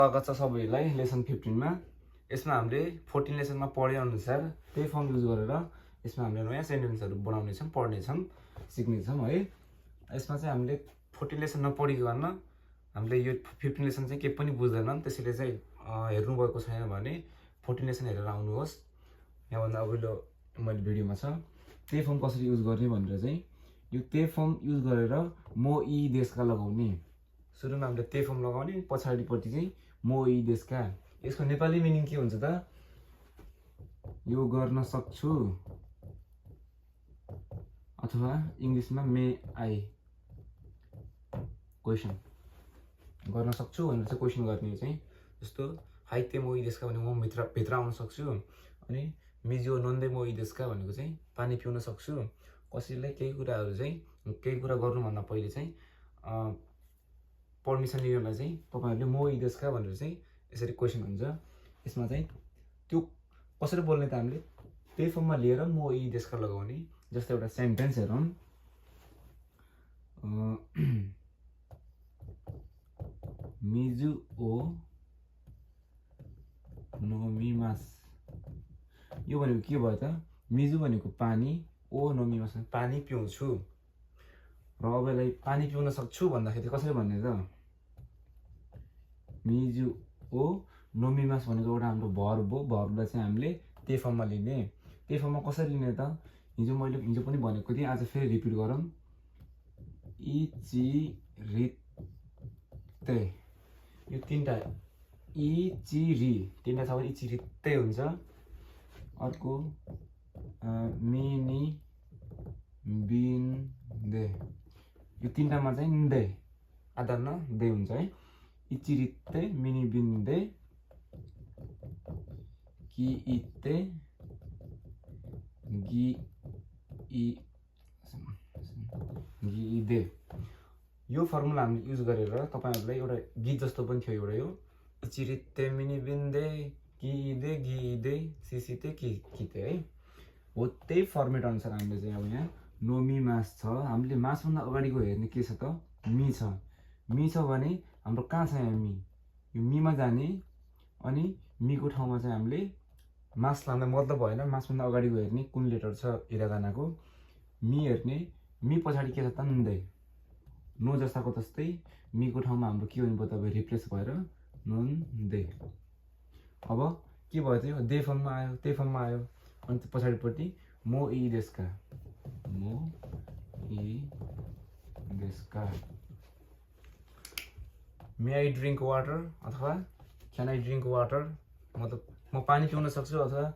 स्वागत छ सबैलाई लेसन 15 मा। यसमा हामीले 14 लेसनमा पढे अनुसार त्यही फर्म युज गरेर यसमा हामीले नयाँ सेन्टेन्सहरु बनाउने छौं, पढ्ने छौं, सिक्ने छौं है। यसमा चाहिँ हामीले 14 लेसन नपढिकन हामीले यो 15 लेसन चाहिँ के पनि बुझ्दैनन्, त्यसैले चाहिँ हेर्नु भएको छैन भने 14 लेसन हेरेर आउनुहोस्। यहाँ भन्दा अघिल्लो मैले भिडियोमा छ त्यही फर्म कसरी युज गर्ने भनेर चाहिँ यो त्यही फर्म युज गरेर म यी देशका लगाउने। सुरुमा हामीले त्यही फर्म लगाउने, पछाडिपट्टि चाहिँ म यी देशका। यसको नेपाली मिनिङ के हुन्छ त? यो गर्न सक्छु अथवा इंग्लिशमा मे आई क्वेशन गर्न सक्छु भनेर चाहिँ क्वेशन गर्ने चाहिँ जस्तो हाइ ते म यी देशका भने म भित्र आउन सक्छु, अनि मिजो नन्दे म यी देशका भनेको चाहिँ पानी पिउन सक्छु। कसैलाई केही कुराहरु चाहिँ केही कुरा गर्नु भन्दा पहिले चाहिँ परमिसन लिनलाई चाहिँ तपाईहरुले म यी देशका भनेर चाहिँ यसरी क्वेशन हुन्छ। यसमा चाहिँ त्यो कसरी बोल्ने त हामीले त्यही फर्ममा लिएर म यी देशका लगाउने। जस्तो एउटा सेन्टेन्स हेरौं, मिजु ओ नोमिमास। यो भनेको के भयो त? मिजु भनेको पानी, ओ नोमिमास पानी पिउँछु। र अब यसलाई पानी पिउन सक्छु भन्दाखेरि कसरी भन्ने त? मिजु ओ नोमिमास भनेको एउटा हाम्रो भर्ब हो। भर्बलाई चाहिँ हामीले त्यही फर्ममा लिने। त्यही फर्ममा कसरी लिने त? हिजो पनि भनेको थिएँ, आज फेरि रिपिट गरौँ। इचिरिते। यो तीनटा इचिरि तीनटा छ भने इचिरिते हुन्छ। अर्को मिनी बिन्दे, यो तीनटामा चाहिँ नदे आधा न दे हुन्छ है। इचिरिते, मिनी बिन्दे, किइते, गिइदे। यो फर्मुला हामीले युज गरेर तपाईहरुलाई एउटा गीत जस्तो पनि थियो एउटा यो इचिरिते मिनी बिन्दे किइदे गिइदे सिसिते किते है। हो त्यही फर्मेट अनुसार हामीले चाहिँ अब यहाँ नोमी मास छ। हामीले मास भन्दा अगाडिको हेर्ने के छ त? मी छ। मी छ भने हाम्रो कहाँ छ यहाँ मी? यो मीमा जाने, अनि मीको ठाउँमा चाहिँ हामीले मास लाँदा मतलब भएन। मास भन्दा अगाडिको हेर्ने कुन लेटर छ हिरागानाको मी हेर्ने। मी पछाडि के छ त? नन्दे। नो जस्ताको तस्तै मीको ठाउँमा हाम्रो के हुनु पर्यो त? रिप्लेस भएर नन्दे। अब के भयो त? यो दे फर्ममा आयो, त्यही फर्ममा आयो। अनि पछाडिपट्टि म यी देशका, म यी देशका। मे आई ड्रिंक वाटर अथवा क्यान आई ड्रिंक वाटर, मतलब म पानी पिउन सक्छु अथवा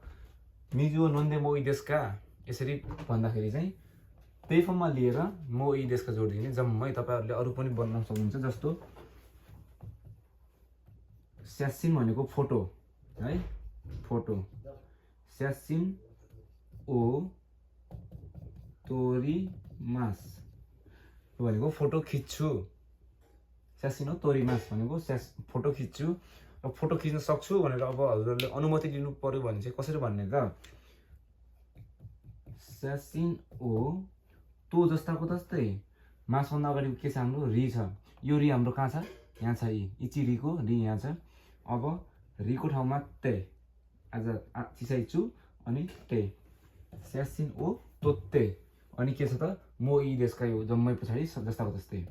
मिजो नन्दे म यी देशका। यसरी भन्दाखेरि चाहिँ त्यही फर्ममा लिएर म यी देशका जोडिदिने। जम्मै तपाईहरुले अरु पनि बनाउन सक्नुहुन्छ। जस्तो स्यासिन भनेको फोटो है, फोटो। स्यासिन ओ तोरीमास भनेको फोटो खिच्छु। स्यासिन ओ तोरीमास भनेको फोटो खिच्छु र फोटो खिच्न सक्छु भनेर अब हजुरले अनुमति लिनु पर्यो भने चाहिँ कसरी भन्ने त? स्यासिन ओ तो जस्ताको तस्तै मास भन्दा अगाडिको के छ हाम्रो? रि छ। यो रि हाम्रो कहाँ छ? यहाँ छ। इचिरिको रि यहाँ छ। अब रिको ठाउँमा ते आज चिसाइचु अनि ते। स्यासिन ओ तोते अनि के छ त? म यी देशका। यो जम्मै पछाडि जस्ताको तस्तै।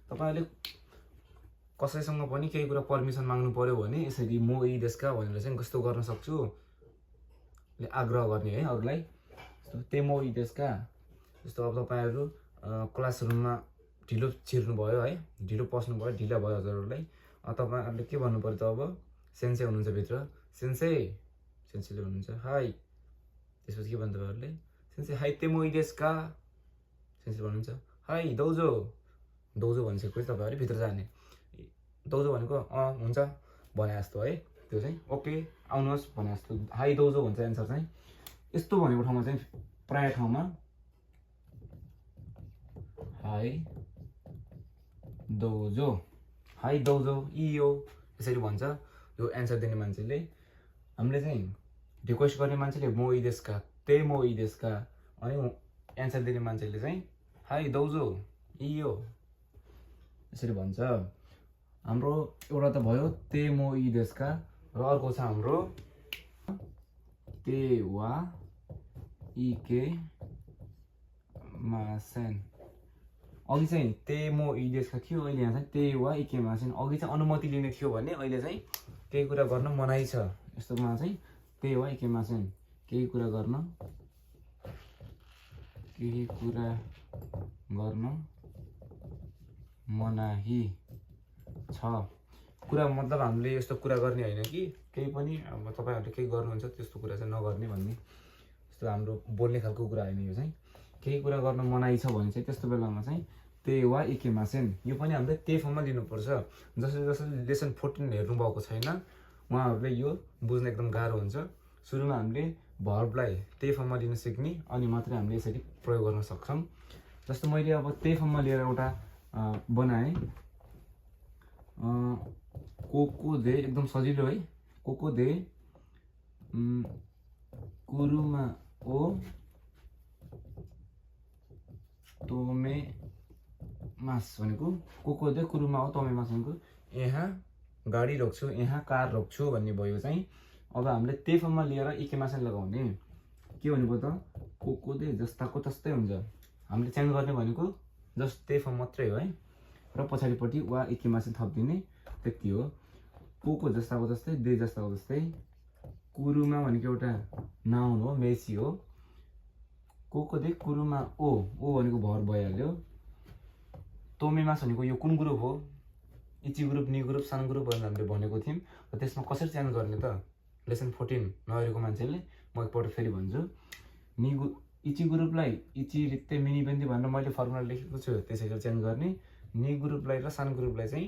तपाईहरुले कसैसँग पनि केही कुरा परमिसन माग्नु पर्यो भने यसरी म यी देशका भनेर चाहिँ कस्तो गर्न सक्छु ले आग्रह गर्ने है अरूलाई। जस्तो ते म यी देशका। जस्तो अब तपाईहरु क्लासरुममा ढिलो छिर्नु भयो है, ढिलो पस्नु भयो, ढिला भयो हजुरहरुलाई। तपाईहरुले के भन्नु पर्यो त? अब सेन्से हुनुहुन्छ भित्र, सेन्से, सेन्सेले भन्नुहुन्छ हाई। त्यसपछि के भन्नु तपाईहरुले? सेन्से हाई ते म यी देशका। सेन्से भन्नुहुन्छ हाई दौजो। दौजो भनिसकेपछि तपाईहरुले भित्र जाने। दौजो भनेको हुन्छ भने जस्तो है, त्यो चाहिँ ओके आउनुहोस् भने जस्तो। हाई दौजो भन्छ एन्सर चाहिँ। यस्तो भनेको ठाउँमा चाहिँ प्राय ठाउँमा हाई दौजो, हाई दौजो इयो यसरी भन्छ यो एन्सर दिने मान्छेले। हामीले चाहिँ रिक्वेस्ट गर्ने मान्छेले म यी देशका, ते म यी देशका, अनि एन्सर दिने मान्छेले चाहिँ हाई दौजो इयो यसरी भन्छ हाम्रो एउटा त भयो ते मो इ देशका र अर्को छ हाम्रो ते वा इके मासेन अघि चाहिँ ते मो इ देशका थियो अहिले यहाँ चाहिँ ते वा इके मासेन अघि चाहिँ अनुमति लिने थियो भने अहिले चाहिँ केही कुरा गर्न मनाइ छ यस्तोमा चाहिँ ते वा इके मासेन केही कुरा गर्न मनाही छ कुरा मतलब हामीले यस्तो कुरा गर्ने होइन कि केही पनि अब तपाईहरुले केही गर्नुहुन्छ त्यस्तो कुरा चाहिँ नगर्ने भन्ने यस्तो हाम्रो बोल्ने खालको कुरा हैन यो चाहिँ केही कुरा गर्न मनाइ छ भने चाहिँ त्यस्तो बेलामा चाहिँ ते वा इकेमासेन यो पनि हामीले ते फर्ममा लिनुपर्छ जसले लेसन 14 हेर्नु भएको छैन उहाँहरुले यो बुझ्न एकदम गाह्रो हुन्छ सुरुमा हामीले भर्बलाई ते फर्ममा लिन सिक्ने अनि मात्रै हामीले यसरी प्रयोग गर्न सक्छौं जस्तो मैले अब ते फर्ममा लिएर एउटा बनाए कोको दे एकदम सजिलो है कोको दे कुरुमा ओ तोमे मास भनेको कोको दे कुरुमा ओ तोमे मास भनेको यहाँ गाडी रोक्छु यहाँ कार रोक्छु भन्ने भयो चाहिँ अब हामीले ते फर्ममा लिएर इकेमासेन लगाउने के भनेको त कोको दे जस्ताको तस्तै हुन्छ हामीले चेन्ज गर्ने भनेको जस्ट ते फर्म मात्रै हो है र पछाडिपट्टि वा इकेमासेन थप्दिने त्यति हो कोको जस्ताको जस्तै दे जस्ताको जस्तै कुरुमा भनेको एउटा नाउन हो मेसी हो कोको दे कुरुमा ओ भनेको भर भइहाल्यो तोमेमास भनेको यो कुन ग्रुप हो इची ग्रुप नि ग्रुप सान ग्रुप भनेर हामीले भनेको थियौं र त्यसमा कसरी चेन्ज गर्ने त लेसन 14 नहेरेको मान्छेले म एकपल्ट फेरि भन्छु नि इची ग्रुपलाई इची रित्ते मिनी बेन्दी भनेर मैले फर्मुला लेखेको छु त्यसैले चेन्ज गर्ने नि ग्रुपलाई र सान ग्रुपलाई चाहिँ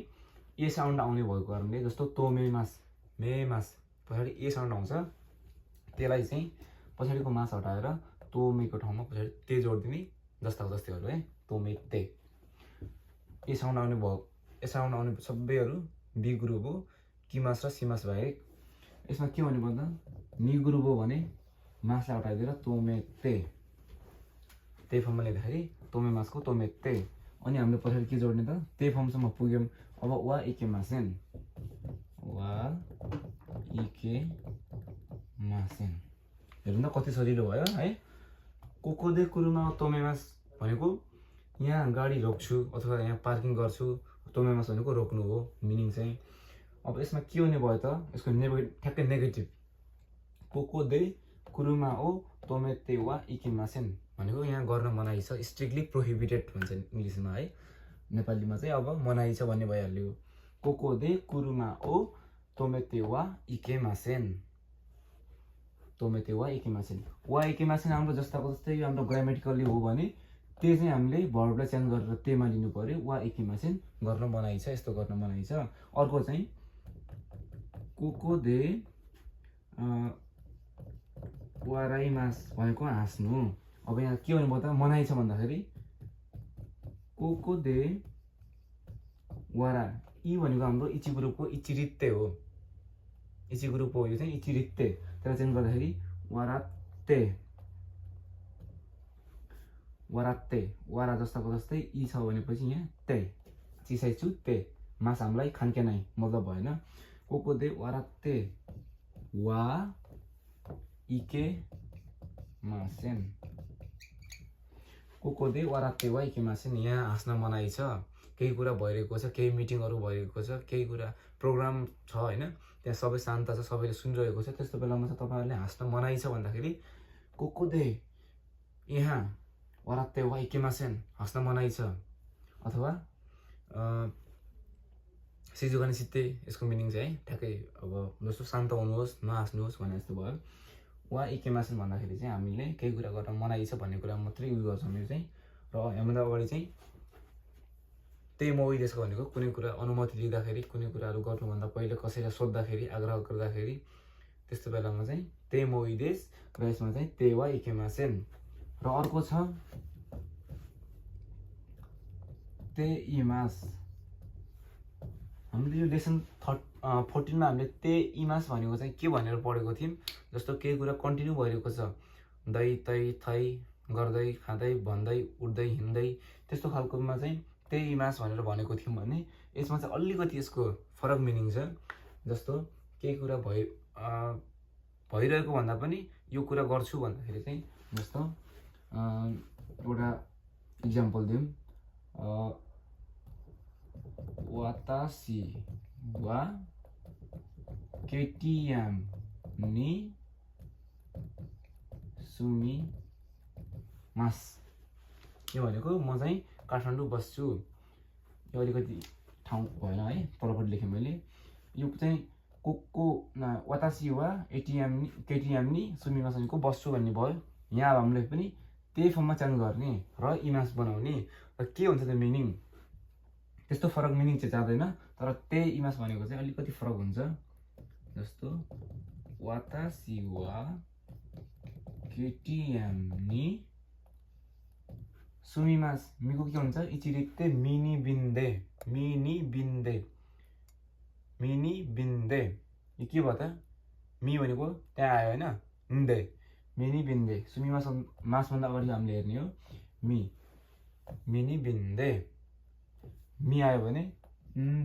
ए साउन्ड आउने भएको कारणले जस्तो तोमेमास मेमास पछाडी ए साउन्ड आउँछ त्यसलाई चाहिँ पछाडीको मास हटाएर तोमेको ठाउँमा पछाडी ते जोड्दिने जस्ताको जस्तैहरु है तोमे ते ए साउन्ड आउने भयो ए साउन्ड आउने सबैहरु बी ग्रुप हो किमास र सिमास बाहेक यसमा के भन्नु पर्दा नि ग्रुप हो भने मासलाई हटाइदिएर तोमे ते फर्ममा लेख्दाखेरि तोमे मासको तोमे ते अनि हामीले पछाडी के जोड्ने त ते फर्मसम्म पुग्यौं अब वा इके मासेन हेर्नु त कति सजिलो भयो है कोको दे कुरुमा तोमेमास भनेको यहाँ गाडी रोक्छु अथवा यहाँ पार्किङ गर्छु तोमेमास भनेको रोक्नु हो मिनिङ चाहिँ अब यसमा के हुने भयो त यसको ठ्याक्कै नेगेटिभ कोको दे कुरुमा ओ तोमेते वा इकेमासेन भनेको यहाँ गर्न मनाइ छ स्ट्रिक्टली प्रोहिबिटेड भन्छ इंग्लिशमा है नेपालीमा चाहिँ अब मनाइ छ भन्ने भइहाल्यो कोको दे कुरुमा ओ तोमेते वा इकेमासेन वा इकेमासेन हाम्रो जस्ताको जस्तै हाम्रो ग्रामेटिकली हो भने त्यो चाहिँ हामीले भर्बलाई चेन्ज गरेर तेमा लिनु पर्यो वा इकेमासेन गर्न मनाइ छ यस्तो गर्न मनाइ छ अर्को चाहिँ कोको दे वाराइमास भनेको हाँस्नु अब यहाँ के भन्नुभयो त मनाइ छ भन्दाखेरि कोको दे वारा इ भनेको हाम्रो इची ग्रुपको इचिरित्ते हो इची ग्रुप हो यो चाहिँ इचिरित्ते त्यसलाई चेन्ज गर्दाखेरि वारात्ते वारा जस्ताको जस्तै इ छ भनेपछि यहाँ ते चिसाइ छु ते मास हामीलाई खान्के नै मतलब भएन कोको दे वारात्ते वा इके मासेन कोको दे वारात्ते वा इके मासेन यहाँ हाँस्न मनाइ छ केही कुरा भइरहेको छ केही मिटिङहरु भइरहेको छ केही कुरा प्रोग्राम छ हैन त्यहाँ सबै शान्त छ सबैले सुनिरहेको छ त्यस्तो बेलामा चाहिँ तपाईहरुले हाँस्न मनाइ छ भन्दाखेरि कोको दे यहाँ वारात्ते वा इके मासेन हाँस्न मनाइ छ अथवा सिजुगानी सित्ते यसको मिनिङ चाहिँ है ठ्याक्कै अब जस्तो शान्त हुनुहोस् नहाँस्नुहोस् भने जस्तो भयो वा इकेमासेन भन्दाखेरि चाहिँ हामीले केही कुरा गर्न मनाइ छ भन्ने कुरा मात्रै युज गर्छौं यो चाहिँ र हामीलाई अगाडि चाहिँ त्यही मोइदेशको भनेको कुनै कुरा अनुमति लिँदाखेरि कुनै कुराहरु गर्नुभन्दा पहिले कसैलाई सोध्दाखेरि आग्रह गर्दाखेरि त्यस्तो बेलामा चाहिँ त्यही मोइदेश र यसमा चाहिँ ते वा इकेमासेन र अर्को छ ते इमास हामीले यो लेसन 14 मा हामीले ते इमास भनेको चाहिँ के भनेर पढेको थियौं जस्तो केही कुरा कन्टिन्यू भइरहेको छ दै तै थै गर्दै खाँदै भन्दै उड्दै हिँड्दै त्यस्तो खालकोमा चाहिँ त्यही इमास भनेर भनेको थियौँ भने यसमा चाहिँ अलिकति यसको फरक मिनिङ छ। जस्तो केही कुरा भइरहेको भन्दा पनि यो कुरा गर्छु भन्दाखेरि चाहिँ जस्तो एउटा इक्जाम्पल दिउँ, वातासी वा केटिएम नि सुमिमास। यो भनेको म चाहिँ काठमाडौँ बस्छु। यो अलिकति ठाउँ भएन है, तलपट्टि लेखेँ मैले। यो चाहिँ वातासी वा केटिएम नि सुमिमास भनेको बस्छु भन्ने भयो। यहाँ अब हामीले पनि त्यही फर्ममा चेन्ज गर्ने र इमास बनाउने। र के हुन्छ त्यो मिनिङ, त्यस्तो फरक मिनिङ चाहिँ जाँदैन, तर त्यही इमास भनेको चाहिँ अलिकति फरक हुन्छ। जस्तो वातासी वा केटिएम नि सुमिमास, मिको के हुन्छ, इचिरित्ते मिनी बिन्दे। यो के भयो त, मी भनेको त्यहाँ आयो होइन, न्दे मिनी बिन्दे। सुमिमास मासभन्दा अगाडि हामीले हेर्ने हो मिनी बिन्दे। मी आयो भने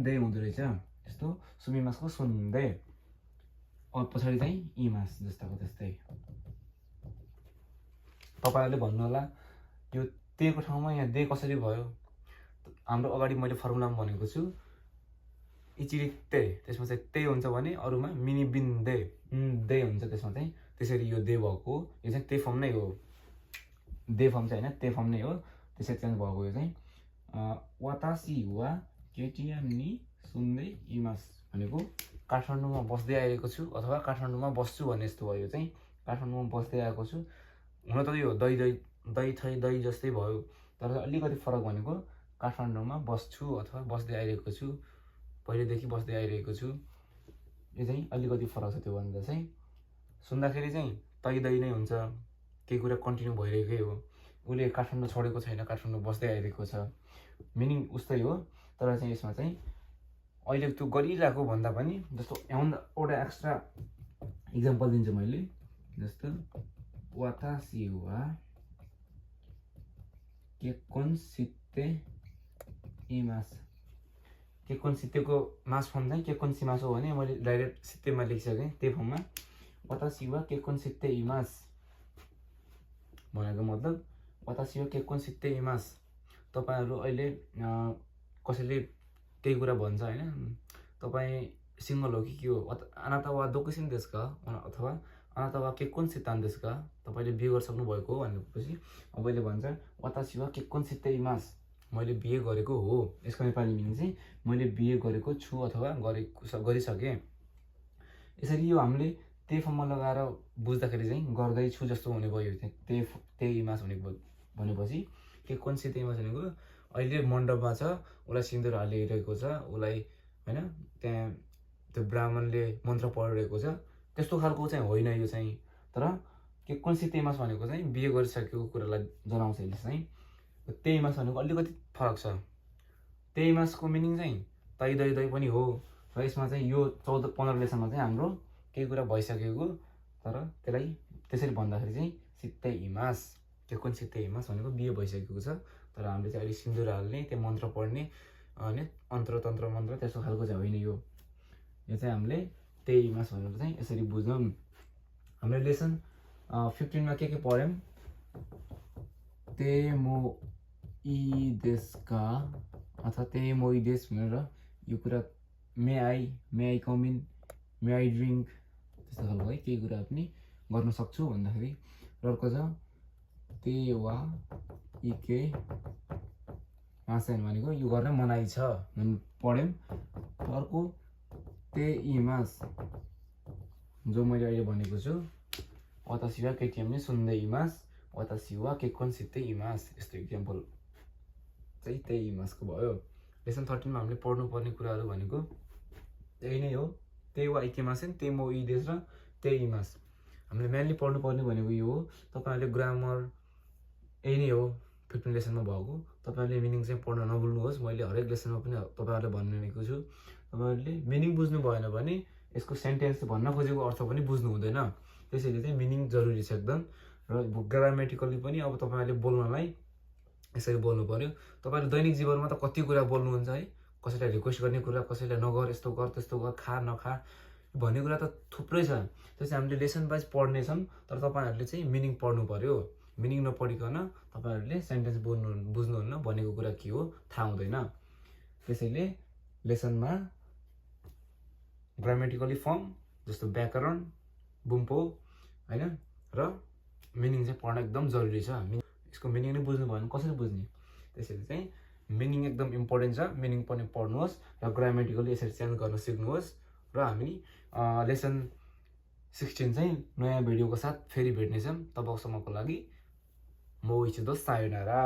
दे हुँदो रहेछ। यस्तो सुमिमासको सुन्दे, अब पछाडि चाहिँ इमास जस्ताको त्यस्तै। तपाईँहरूले भन्नुहोला यो तेको ठाउँमा यहाँ दे कसरी भयो। हाम्रो अगाडि मैले फर्मुलामा भनेको छु इचिरित्ते, त्यसमा चाहिँ ते हुन्छ भने अरूमा मिनी बिन्दे दे हुन्छ। त्यसमा चाहिँ त्यसरी यो दे भएको, यो चाहिँ ते फर्म नै हो। दे फर्म चाहिँ होइन, ते फर्म नै हो, त्यसरी चेन्ज भएको। यो चाहिँ वातासी वा केटिएम नि सुन्दै इमास भनेको काठमाडौँमा बस्दै आएको छु अथवा काठमाडौँमा बस्छु भन्ने जस्तो भयो। यो चाहिँ काठमाडौँमा बस्दै आएको छु। हुन त यो दही जस्तै भयो, तर अलिकति फरक भनेको काठमाडौँमा बस्छु अथवा बस्दै आइरहेको छु, पहिलेदेखि बस्दै आइरहेको छु। यो चाहिँ अलिकति फरक छ। त्योभन्दा चाहिँ सुन्दाखेरि चाहिँ दही नै हुन्छ, केही कुरा कन्टिन्यू भइरहेकै हो। उसले काठमाडौँ छोडेको छैन, काठमाडौँ बस्दै आइरहेको छ, मिनिङ उस्तै हो। तर चाहिँ यसमा चाहिँ अहिले त्यो गरिरहेको भन्दा पनि, जस्तो एउटा एक्स्ट्रा इक्जाम्पल दिन्छु मैले। जस्तो वातासी वा केक्कोन्सित्ते इमास। केक्कोन्सित्तेको मास फर्म चाहिँ केक्कोन्सिमास हो भने मैले डाइरेक्ट सित्तेमा लेखिसकेँ त्यही फर्ममा। वातासी वा केक्कोन्सित्ते इमास भनेको मतलब वातासी वा केक्कोन्सित्ते इमास। तपाईँहरू अहिले कसैले केही कुरा भन्छ होइन, तपाईँ सिङ्गल हो कि के हो, आनाता वा दोकुसिन देश का अथवा आनाता वा केक्कोन्सित्तान देश का, तपाईँले बिहे गरिसक्नु भएको हो भनेपछि अब अहिले भन्छ वातासी वा केक्कोन्सित्ते इमास, मैले बिहे गरेको हो। यसको नेपाली मिनिङ चाहिँ मैले बिहे गरेको छु अथवा गरिसकेँ। यसरी यो हामीले त्यही फर्ममा लगाएर बुझ्दाखेरि चाहिँ गर्दैछु जस्तो हुने भयो। त्यही इमास भनेपछि केक्कोन्सित्ते इमास भनेको अहिले मण्डपमा छ, उसलाई सिन्दुर हालिरहेको छ, उसलाई होइन त्यहाँ त्यो ब्राह्मणले मन्त्र पढिरहेको छ, त्यस्तो खालको चाहिँ होइन यो चाहिँ। तर केक्कोन्सित्ते इमास भनेको चाहिँ बिहे गरिसकेको कुरालाई जनाउँछ। यसले चाहिँ त्यही इमास भनेको अलिकति फरक छ। त्यही इमासको मिनिङ चाहिँ दही पनि हो, र यसमा चाहिँ यो 14-15 लेसनमा चाहिँ हाम्रो केही कुरा भइसकेको, तर त्यसलाई त्यसरी भन्दाखेरि चाहिँ सित्ते इमास, केक्कोन्सित्ते इमास भनेको बिहे भइसकेको छ, तर हामीले चाहिँ अहिले सिन्दुर हाल्ने, त्यो मन्त्र पढ्ने होइन, तन्त्र मन्त्र त्यस्तो खालको चाहिँ होइन। यो चाहिँ हामीले त्यही इमास भनेर चाहिँ यसरी बुझौँ। हामीले लेसन 15मा के पढ्यौँ, तेमोइदेसका अथवा तेमोइदेस भनेर यो कुरा may I come in, may I drink, त्यस्तो खालको है केही कुरा पनि गर्न सक्छु भन्दाखेरि। र अर्को छ ते वा इके मासेन भनेको यो गर्न मनाइ छ पढ्यौँ। अर्को ते इमास जो मैले अहिले भनेको छु, वातासी वा केटिएम नि सुन्दै इमास, वातासी वा केक्कोन्सित्ते इमास, यस्तो इक्जाम्पल चाहिँ त्यही इमासको भयो। लेसन 13मा हामीले पढ्नुपर्ने कुराहरू भनेको त्यही नै हो, त्यही वा इकेमासेन, तेमोइदेस र त्यही इमास। हामीले मेनली पढ्नुपर्ने भनेको यो हो। तपाईँहरूले ग्रामर यही नै हो 15 लेसनमा भएको। तपाईँहरूले मिनिङ चाहिँ पढ्न नभुल्नुहोस्। मैले हरेक लेसनमा पनि तपाईँहरूलाई भनिरहेको छु। तपाईँहरूले मिनिङ बुझ्नु भएन भने यसको सेन्टेन्स भन्न खोजेको अर्थ पनि बुझ्नु हुँदैन। त्यसैले चाहिँ मिनिङ जरुरी छ एकदम। र ग्रामेटिकली पनि अब तपाईँहरूले बोल्नलाई यसरी बोल्नु पर्यो। तपाईँले दैनिक जीवनमा त कति कुरा बोल्नुहुन्छ है, कसैलाई रिक्वेस्ट गर्ने कुरा, कसैलाई नगर, यस्तो गर, त्यस्तो गर, खा नखा भन्ने कुरा त थुप्रै छ। त्यो चाहिँ हामीले लेसन वाइज पढ्नेछौँ, तर तपाईँहरूले चाहिँ मिनिङ पढ्नु पर्यो। मिनिङ नपढिकन तपाईँहरूले सेन्टेन्स बुझ्नुहुन्न, भनेको कुरा के हो थाहा हुँदैन। त्यसैले लेसनमा ग्रामेटिकली फर्म जस्तो व्याकरण, बुम्पो होइन र मिनिङ चाहिँ पढ्न एकदम जरुरी छ। यसको मिनिङ नै बुझ्नु भयो भने कसरी बुझ्ने? त्यसैले चाहिँ मिनिङ एकदम इम्पोर्टेन्ट छ। मिनिङ पनि पढ्नुहोस् र ग्रामेटिकली यसरी चेन्ज गर्न सिक्नुहोस्। र हामी लेसन 16 चाहिँ नयाँ भिडियोको साथ फेरि भेट्नेछौँ। तबसम्मको लागि म विच द सायोनारा।